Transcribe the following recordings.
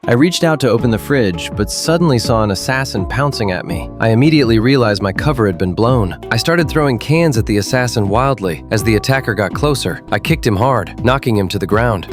I reached out to open the fridge, but suddenly saw an assassin pouncing at me. I immediately realized my cover had been blown. I started throwing cans at the assassin wildly. As the attacker got closer, I kicked him hard, knocking him to the ground.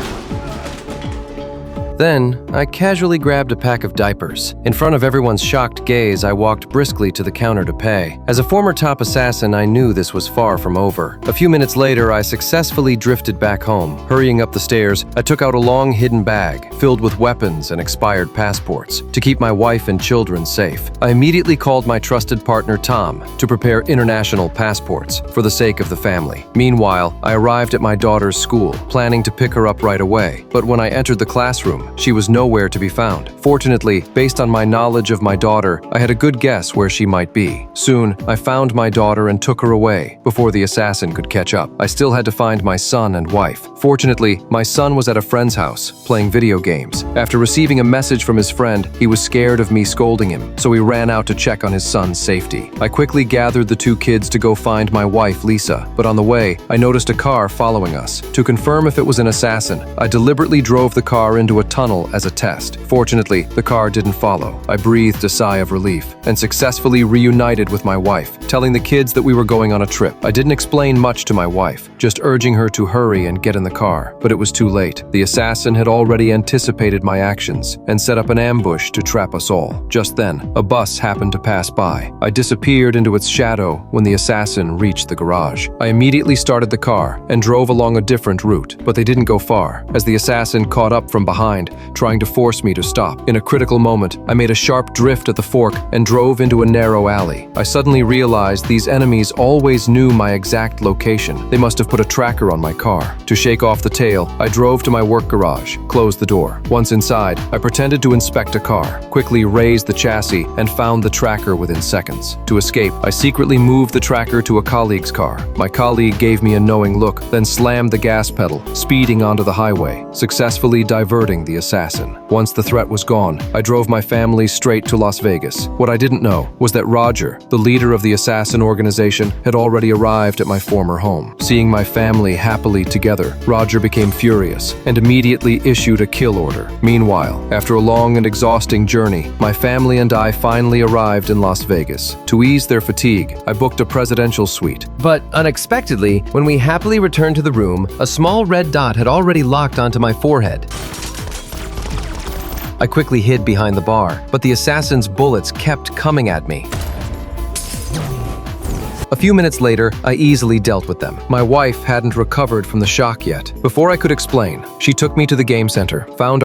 Then, I casually grabbed a pack of diapers. In front of everyone's shocked gaze, I walked briskly to the counter to pay. As a former top assassin, I knew this was far from over. A few minutes later, I successfully drifted back home. Hurrying up the stairs, I took out a long hidden bag filled with weapons and expired passports to keep my wife and children safe. I immediately called my trusted partner Tom to prepare international passports for the sake of the family. Meanwhile, I arrived at my daughter's school, planning to pick her up right away. But when I entered the classroom, she was nowhere to be found. Fortunately, based on my knowledge of my daughter, I had a good guess where she might be. Soon, I found my daughter and took her away before the assassin could catch up. I still had to find my son and wife. Fortunately, my son was at a friend's house, playing video games. After receiving a message from his friend, he was scared of me scolding him, so he ran out to check on his son's safety. I quickly gathered the two kids to go find my wife, Lisa, but on the way, I noticed a car following us. To confirm if it was an assassin, I deliberately drove the car into a tunnel as a test. Fortunately, the car didn't follow. I breathed a sigh of relief and successfully reunited with my wife, telling the kids that we were going on a trip. I didn't explain much to my wife, just urging her to hurry and get in the car, but it was too late. The assassin had already anticipated my actions and set up an ambush to trap us all. Just then, a bus happened to pass by. I disappeared into its shadow when the assassin reached the garage. I immediately started the car and drove along a different route, but they didn't go far, as the assassin caught up from behind, trying to force me to stop. In a critical moment, I made a sharp drift at the fork and drove into a narrow alley. I suddenly realized these enemies always knew my exact location. They must have put a tracker on my car. To shake off the tail, I drove to my work garage, closed the door. Once inside, I pretended to inspect a car, quickly raised the chassis, and found the tracker within seconds. To escape, I secretly moved the tracker to a colleague's car. My colleague gave me a knowing look, then slammed the gas pedal, speeding onto the highway, successfully diverting the assassin. Once the threat was gone, I drove my family straight to Las Vegas. What I didn't know was that Roger, the leader of the assassin organization, had already arrived at my former home. Seeing my family happily together, Roger became furious and immediately issued a kill order. Meanwhile, after a long and exhausting journey, my family and I finally arrived in Las Vegas. To ease their fatigue, I booked a presidential suite. But unexpectedly, when we happily returned to the room, a small red dot had already locked onto my forehead. I quickly hid behind the bar, but the assassin's bullets kept coming at me. A few minutes later, I easily dealt with them. My wife hadn't recovered from the shock yet. Before I could explain, she took me to the game center, found